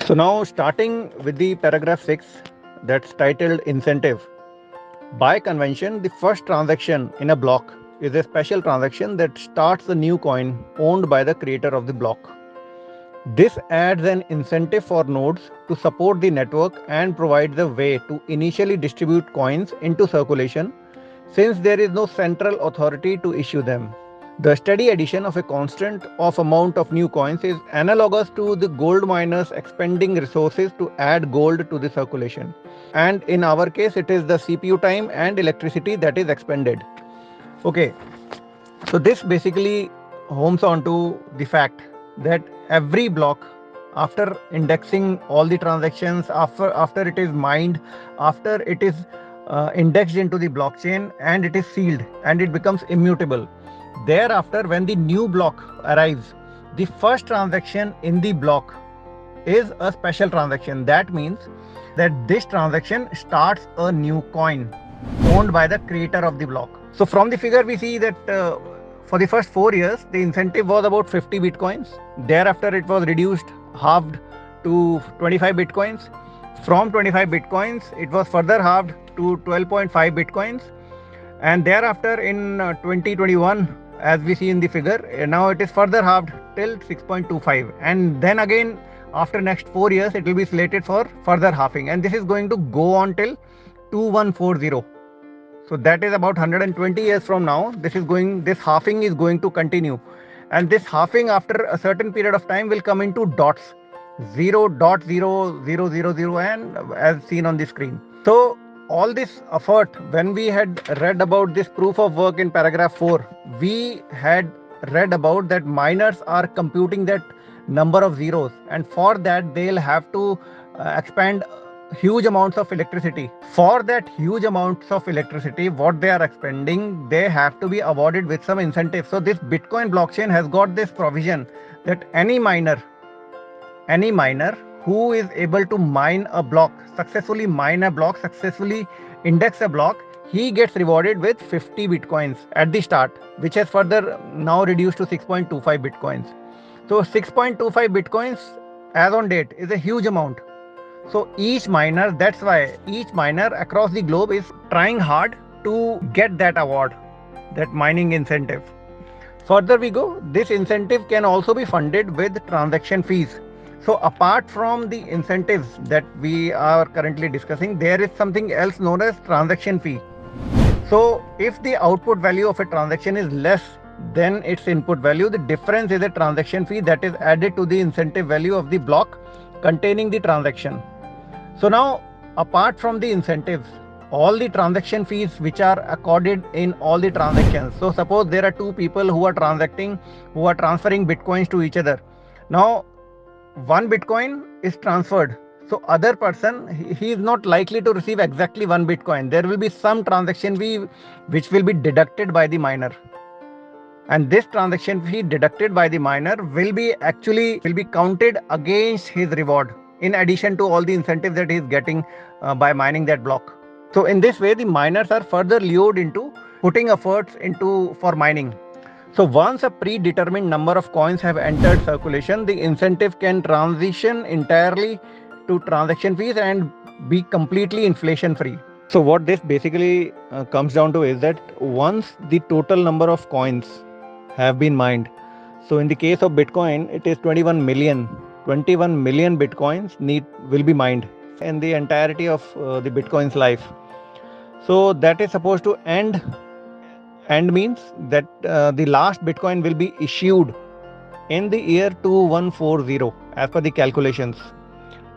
So now starting with the paragraph 6, that's titled incentive. By convention, the first transaction in a block is a special transaction that starts a new coin owned by the creator of the block. This adds an incentive for nodes to support the network and provides a way to initially distribute coins into circulation since there is no central authority to issue them. The steady addition of a constant of amount of new coins is analogous to the gold miners expending resources to add gold to the circulation. And in our case, it is the CPU time and electricity that is expended. Okay, so this basically homes on to the fact that every block, after indexing all the transactions, after it is mined, after it is indexed into the blockchain and it is sealed and it becomes immutable. Thereafter, when the new block arrives, the first transaction in the block is a special transaction. That means that this transaction starts a new coin owned by the creator of the block. So from the figure we see that for the first 4 years the incentive was about 50 bitcoins. Thereafter it was reduced, halved to 25 bitcoins. From 25 bitcoins it was further halved to 12.5 bitcoins, and thereafter in 2021, as we see in the figure, now it is further halved till 6.25, and then again after next 4 years it will be slated for further halving, and this is going to go on till 2140. So that is about 120 years from now. This halving is going to continue, and this halving after a certain period of time will come into dots, 0.0000, and as seen on the screen. So all this effort, when we had read about this proof of work in paragraph 4, we had read about that miners are computing that number of zeros, and for that they'll have to expand huge amounts of electricity. For that huge amounts of electricity, what they are expending, they have to be awarded with some incentive. So this Bitcoin blockchain has got this provision that any miner who is able to successfully index a block, he gets rewarded with 50 bitcoins at the start, which has further now reduced to 6.25 bitcoins. So 6.25 bitcoins as on date is a huge amount. So that's why each miner across the globe is trying hard to get that award, that mining incentive. Further we go, this incentive can also be funded with transaction fees. So apart from the incentives that we are currently discussing, there is something else known as transaction fee. So if the output value of a transaction is less than its input value, the difference is a transaction fee that is added to the incentive value of the block containing the transaction. So now, apart from the incentives, all the transaction fees which are accorded in all the transactions. So suppose there are two people who are transferring bitcoins to each other. Now one bitcoin is transferred, so other person, he is not likely to receive exactly one bitcoin. There will be some transaction fee which will be deducted by the miner, and this transaction fee deducted by the miner will be counted against his reward, in addition to all the incentives that he is getting by mining that block. So in this way the miners are further lured into putting efforts into for mining. So once a predetermined number of coins have entered circulation, the incentive can transition entirely to transaction fees and be completely inflation free. So what this basically comes down to is that once the total number of coins have been mined, so in the case of Bitcoin, it is 21 million Bitcoins will be mined in the entirety of the Bitcoin's life. So that is supposed to end means that the last Bitcoin will be issued in the year 2140 as per the calculations.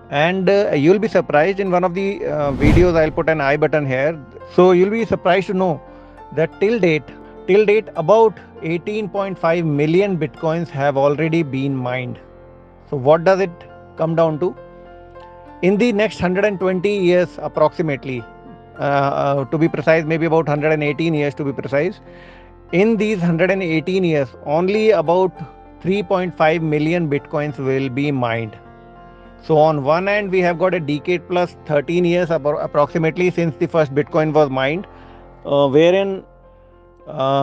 And you'll be surprised, in one of the videos I'll put an I button here, so you'll be surprised to know that till date about 18.5 million bitcoins have already been mined. So what does it come down to? In the next 120 years approximately, to be precise, maybe about 118 years to be precise, in these 118 years only about 3.5 million bitcoins will be mined. So on one end we have got a decade plus 13 years approximately since the first Bitcoin was mined, wherein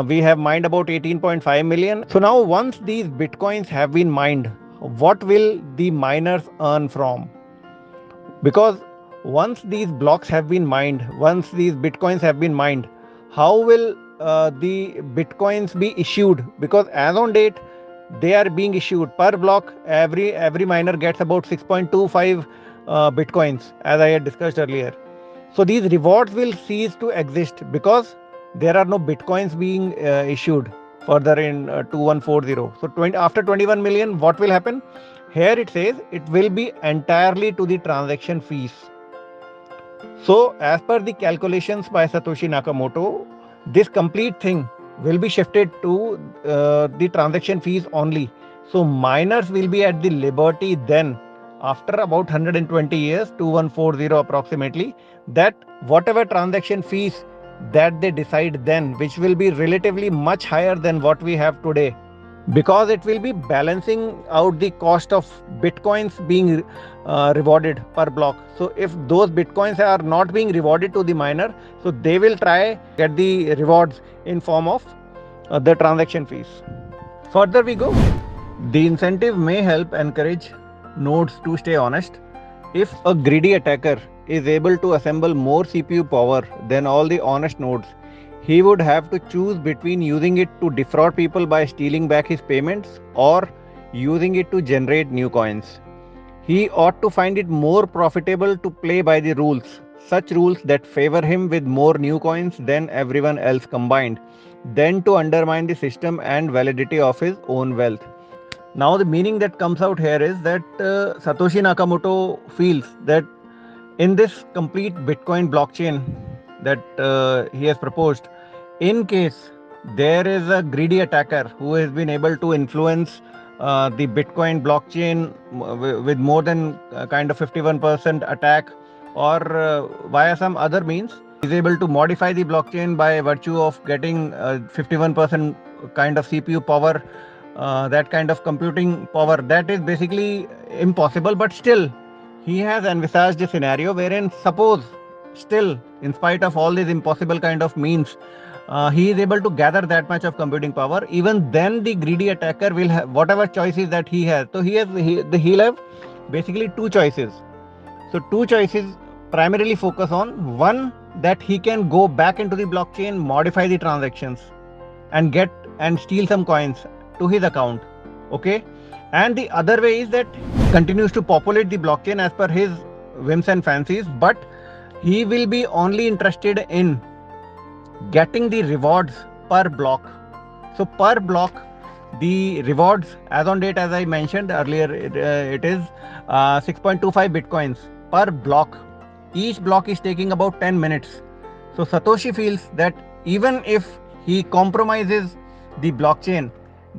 we have mined about 18.5 million. So now once these Bitcoins have been mined, what will the miners earn from? Because once these blocks have been mined, once these bitcoins have been mined, how will the bitcoins be issued? Because as on date, they are being issued per block. Every miner gets about 6.25 bitcoins, as I had discussed earlier. So these rewards will cease to exist because there are no bitcoins being issued further in 2140. So after 21 million, what will happen? Here it says it will be entirely to the transaction fees. So as per the calculations by Satoshi Nakamoto, this complete thing will be shifted to the transaction fees only. So miners will be at the liberty then, after about 120 years, 2140 approximately, that whatever transaction fees that they decide then, which will be relatively much higher than what we have today, because it will be balancing out the cost of bitcoins being rewarded per block. So if those bitcoins are not being rewarded to the miner, so they will try get the rewards in form of the transaction fees. Further we go, the incentive may help encourage nodes to stay honest. If a greedy attacker is able to assemble more CPU power than all the honest nodes, he would have to choose between using it to defraud people by stealing back his payments or using it to generate new coins. He ought to find it more profitable to play by the rules, such rules that favor him with more new coins than everyone else combined, than to undermine the system and validity of his own wealth. Now, the meaning that comes out here is that Satoshi Nakamoto feels that in this complete Bitcoin blockchain that he has proposed, in case there is a greedy attacker who has been able to influence the Bitcoin blockchain with more than kind of 51% attack, or via some other means, is able to modify the blockchain by virtue of getting 51% kind of CPU power, that kind of computing power, that is basically impossible. But still, he has envisaged a scenario wherein, suppose, still, in spite of all these impossible kind of means, he is able to gather that much of computing power. Even then, the greedy attacker will have whatever choices that he has. So he'll have basically two choices. So two choices primarily focus on one, that he can go back into the blockchain, modify the transactions, and get and steal some coins to his account. Okay, and the other way is that he continues to populate the blockchain as per his whims and fancies, but he will be only interested in getting the rewards per block. So per block, the rewards as on date, as I mentioned earlier, it is 6.25 bitcoins per block. Each block is taking about 10 minutes. So Satoshi feels that even if he compromises the blockchain,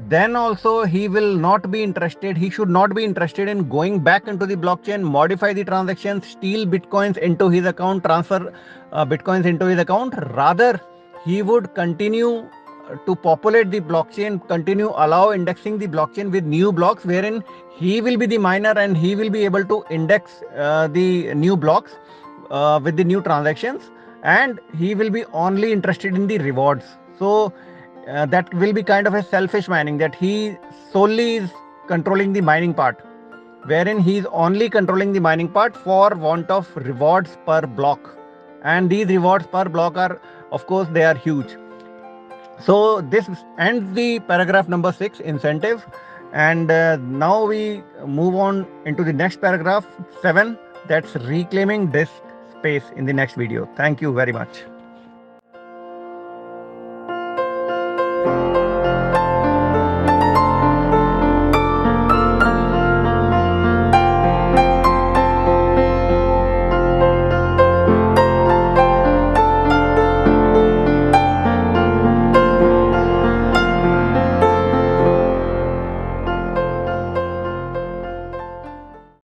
then also he will not be interested, he should not be interested in going back into the blockchain, modify the transactions, steal bitcoins into his account, transfer bitcoins into his account. Rather, he would continue to populate the blockchain, continue allow indexing the blockchain with new blocks, wherein he will be the miner and he will be able to index the new blocks with the new transactions, and he will be only interested in the rewards. So that will be kind of a selfish mining, that he solely is controlling the mining part, wherein he is only controlling the mining part for want of rewards per block. And these rewards per block are, of course, they are huge. So this ends the paragraph number 6, incentive. And now we move on into the next paragraph 7, that's reclaiming disk space, in the next video. Thank you very much.